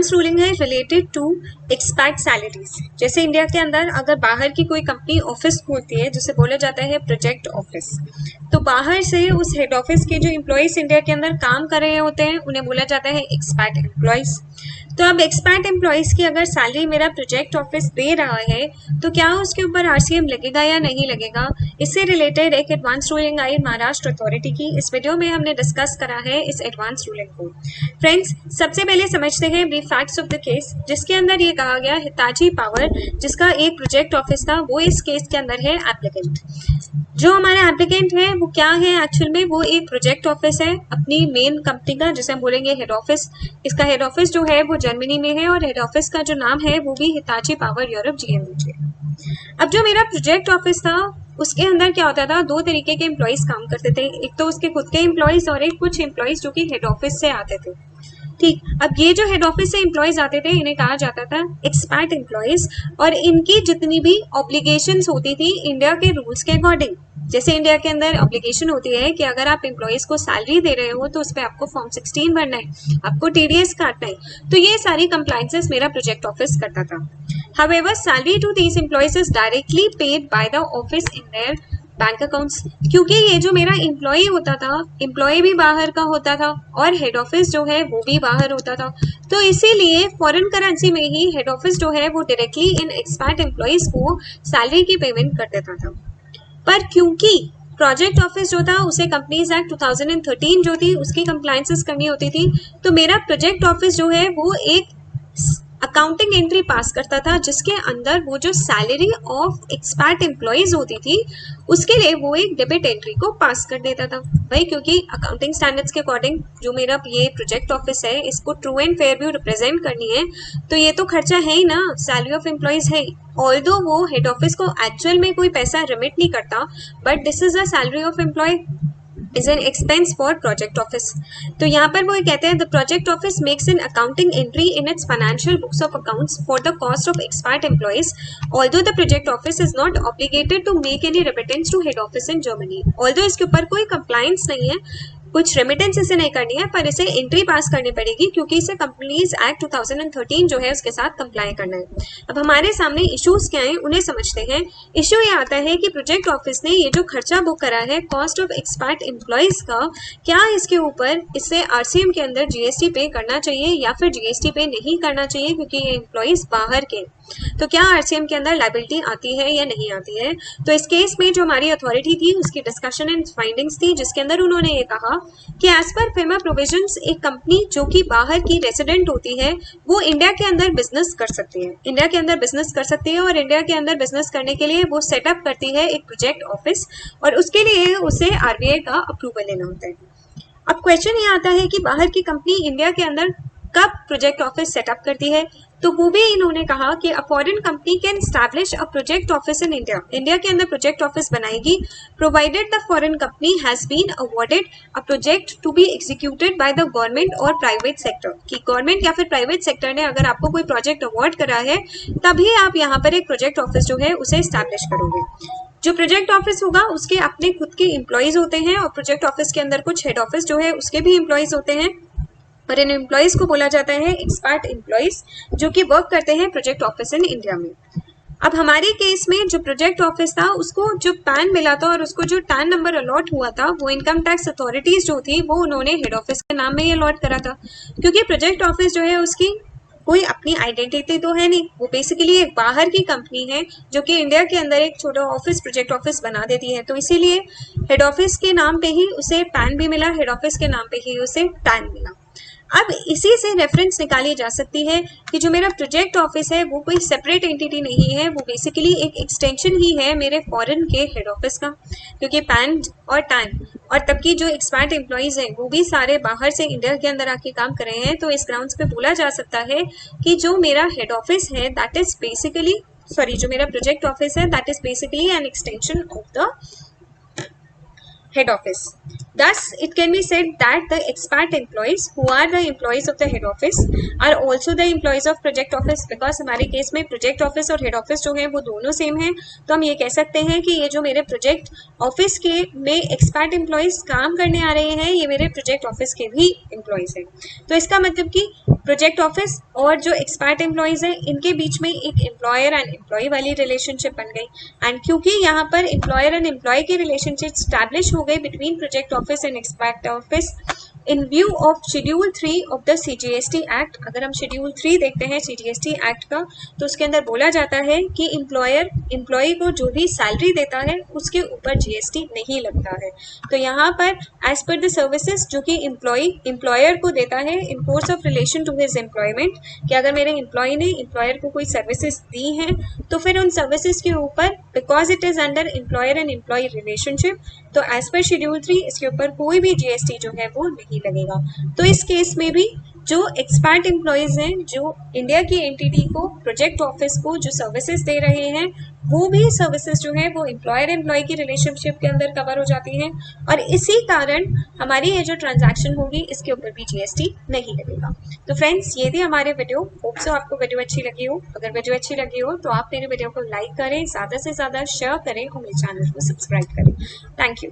Ruling है related to expat salaries. जैसे India के अंदर अगर बाहर की कोई कंपनी ऑफिस खोलती है जिसे बोला जाता है प्रोजेक्ट ऑफिस, तो बाहर से उस हेड ऑफिस के जो एम्प्लॉयज इंडिया के अंदर काम कर रहे होते हैं उन्हें बोला जाता है एक्सपैट एम्प्लॉयज। तो अब एक्सपैट एम्प्लॉयज की अगर सैलरी मेरा प्रोजेक्ट ऑफिस दे रहा है तो क्या उसके ऊपर आरसीएम लगेगा या नहीं लगेगा, इससे रिलेटेड एक एडवांस रूलिंग आई महाराष्ट्र अथॉरिटी की। इस वीडियो में हमने डिस्कस करा है इस एडवांस रूलिंग को। फ्रेंड्स, सबसे पहले समझते हैं brief facts of the case, जिसके अंदर ये कहा गया हिताची पावर जिसका एक प्रोजेक्ट ऑफिस था वो इस केस के अंदर है एप्लीकेंट। जो हमारा एप्लीकेंट है वो क्या है एक्चुअल में, वो एक प्रोजेक्ट ऑफिस है अपनी मेन कंपनी का, जिसे हम बोलेंगे हेड ऑफिस। इसका हेड ऑफिस जो है वो जर्मनी में है और हेड ऑफिस का जो नाम है वो भी हिताची पावर यूरोप जीएमबीजे। अब जो मेरा प्रोजेक्ट ऑफिस था उसके अंदर क्या होता था, दो तरीके के एम्प्लॉयज काम करते थे। एक तो उसके खुद के एम्प्लॉयज और एक कुछ एम्प्लॉयज जो कि हेड ऑफिस से आते थे। ठीक, अब ये जो हेड ऑफिस से एम्प्लॉयज आते थे इन्हें कहा जाता था एक्सपैट एम्प्लॉयज, और इनकी जितनी भी ऑब्लिगेशंस होती थी इंडिया के रूल्स के अकॉर्डिंग, जैसे इंडिया के अंदर ऑब्लिगेशन होती है कि अगर आप एम्प्लॉयज को सैलरी दे रहे हो तो उस पर आपको फॉर्म 16 भरना है, आपको टीडीएस काटना है, तो ये सारी कंप्लायंसेस मेरा प्रोजेक्ट ऑफिस करता था। However, salary to these employees is directly paid by the office in their bank accounts. क्योंकि ये जो मेरा एम्प्लॉय होता था, एम्प्लॉय भी बाहर का होता था और हेड ऑफिस जो है वो भी बाहर होता था, तो इसीलिए फॉरेन करेंसी में ही हेड ऑफिस जो है वो डायरेक्टली इन एक्सपैट एम्प्लॉयज को सैलरी की पेमेंट कर देता था। पर क्योंकि प्रोजेक्ट ऑफिस जो था उसे कंपनीज एक्ट 2013 जो थी उसकी कंप्लायंसेस करनी होती थी, तो मेरा प्रोजेक्ट ऑफिस जो है वो एक अकाउंटिंग एंट्री पास करता था जिसके अंदर वो जो सैलरी ऑफ एक्सपैट एम्प्लॉयज होती थी उसके लिए वो एक डेबिट एंट्री को पास कर देता था भाई, क्योंकि अकाउंटिंग स्टैंडर्ड्स के अकॉर्डिंग जो मेरा ये प्रोजेक्ट ऑफिस है इसको true and fair view represent करनी है, तो ये तो खर्चा है ही ना, सैलरी ऑफ एम्प्लॉयज है। ऑल्दो वो हेड ऑफिस को एक्चुअल में कोई पैसा रिमिट नहीं करता, but this is a salary of employee is an expense for project office। तो यहाँ पर वो कहते हैं the project office makes an accounting entry in its financial books of accounts for the cost of expat employees, although the project office is not obligated to make any remittance to head office in Germany। although इसके ऊपर कोई compliance नहीं है, कुछ remittance इसे नहीं करनी है, पर इसे एंट्री पास करनी पड़ेगी क्योंकि इसे कंपनीज एक्ट 2013 जो है उसके साथ कंप्लाई करना है। अब हमारे सामने इश्यूज क्या हैं उन्हें समझते हैं। इश्यू ये आता है कि प्रोजेक्ट ऑफिस ने ये जो खर्चा बुक करा है कॉस्ट ऑफ एक्सपैट एम्प्लॉयज का, क्या इसके ऊपर इसे आरसीएम के अंदर जीएसटी पे करना चाहिए या फिर जीएसटी पे नहीं करना चाहिए, क्योंकि ये एम्प्लॉयज बाहर के, तो क्या आरसीएम के अंदर लायबिलिटी आती है या नहीं आती है। तो इस केस में जो हमारी अथॉरिटी थी उसकी डिस्कशन एंड फाइंडिंग्स थी, जिसके अंदर उन्होंने ये कहा कि एज पर फेमा प्रोविजंस एक कंपनी जो कि बाहर की रेसिडेंट होती है वो इंडिया के अंदर बिजनेस कर सकती है, इंडिया के अंदर बिजनेस कर सकती है, और इंडिया के अंदर बिजनेस करने के लिए वो सेटअप करती है एक प्रोजेक्ट ऑफिस, और उसके लिए उसे आरबीआई का अप्रूवल लेना होता है। अब क्वेश्चन ये आता है कि बाहर की कंपनी इंडिया के अंदर कब प्रोजेक्ट ऑफिस सेटअप करती है, तो वो भी इन्होंने कहा कि a foreign company can establish a project office in India, India के अंदर प्रोजेक्ट ऑफिस बनाएगी provided the foreign company has been awarded a project to be executed by the government और प्राइवेट सेक्टर, कि गवर्नमेंट या फिर private sector ने अगर आपको कोई प्रोजेक्ट अवॉर्ड करा है तभी आप यहाँ पर एक प्रोजेक्ट ऑफिस जो है उसे एस्टैब्लिश करोगे। जो प्रोजेक्ट ऑफिस होगा उसके अपने खुद के एम्प्लॉयज होते हैं और प्रोजेक्ट ऑफिस के अंदर कुछ हेड ऑफिस जो है उसके भी एम्प्लॉयज होते हैं, और इन एम्प्लॉयज को बोला जाता है एक्सपैट एम्प्लॉयज जो कि वर्क करते हैं प्रोजेक्ट ऑफिस इन इंडिया में। अब हमारे केस में जो प्रोजेक्ट ऑफिस था उसको जो पैन मिला था और उसको जो टैन नंबर अलॉट हुआ था वो इनकम टैक्स अथॉरिटीज जो थी वो उन्होंने हेड ऑफिस के नाम में ही अलॉट करा था, क्योंकि प्रोजेक्ट ऑफिस जो है उसकी कोई अपनी आइडेंटिटी तो है नहीं, वो बेसिकली एक बाहर की कंपनी है जो कि इंडिया के अंदर एक छोटा ऑफिस प्रोजेक्ट ऑफिस बना देती है, तो इसीलिए हेड ऑफिस के नाम पे ही उसे पैन भी मिला, हेड ऑफिस के नाम पे ही उसे टैन मिला। अब इसी से रेफरेंस निकाली जा सकती है कि जो मेरा प्रोजेक्ट ऑफिस है वो कोई सेपरेट एंटिटी नहीं है, वो बेसिकली एक एक्सटेंशन ही है मेरे फॉरेन के हेड ऑफिस का, क्योंकि पैन और टैन और तब की जो एक्सपैट एम्प्लॉयज हैं वो भी सारे बाहर से इंडिया के अंदर आके काम कर रहे हैं, तो इस ग्राउंड्स पे बोला जा सकता है कि जो मेरा हेड ऑफिस है दैट इज बेसिकली जो मेरा प्रोजेक्ट ऑफिस है that is basically an extension of the head office. Thus, it can be said that the expat employees who are the employees of the head office are also the employees of project office, because हमारे case में project office और head office जो है वो दोनों same है. तो हम ये कह सकते हैं कि ये जो मेरे project office के में expat employees काम करने आ रहे हैं, ये मेरे project office के भी employees हैं. तो इसका मतलब कि प्रोजेक्ट ऑफिस और जो एक्सपर्ट एम्प्लॉयज़ हैं इनके बीच में एक एम्प्लॉयर एंड एम्प्लॉय वाली रिलेशनशिप बन गई. एंड क्योंकि यहाँ पर एम्प्लॉयर एंड एम्प्लॉय की रिलेशनशिप स्टैब्लिश हो गई between project office and expert office in view of schedule 3 of the CGST act. अगर हम शेड्यूल 3 देखते हैं CGST एक्ट का, तो उसके अंदर बोला जाता है कि एम्प्लॉयर एम्प्लॉय को जो भी सैलरी देता है उसके ऊपर GST नहीं लगता है. तो यहाँ पर एज पर द सर्विसेज जो कि एम्प्लॉयर को देता है in course of relation to his employment, कि अगर मेरे एम्प्लॉय ने एम्प्लॉयर को कोई सर्विसेज दी हैं तो फिर उन सर्विसेज के ऊपर, because it is under employer and employee relationship, तो एज पर शेड्यूल 3 इसके ऊपर कोई भी GST जो है वो नहीं लगेगा. तो इस केस में भी जो एक्सपर्ट एम्प्लॉयज़ हैं जो इंडिया की एंटिटी को, प्रोजेक्ट ऑफिस को जो सर्विसेज दे रहे हैं, वो भी सर्विसेज जो है वो एम्प्लॉयर एम्प्लॉय की रिलेशनशिप के अंदर कवर हो जाती हैं. और इसी कारण हमारी ये जो ट्रांजैक्शन होगी इसके ऊपर भी GST नहीं लगेगा. तो फ्रेंड्स, ये थी हमारे वीडियो. होप सो आपको वीडियो अच्छी लगी हो. अगर वीडियो अच्छी लगी हो तो आप मेरे वीडियो को लाइक करें, ज़्यादा से ज़्यादा शेयर करें और मेरे चैनल को सब्सक्राइब करें. Thank you.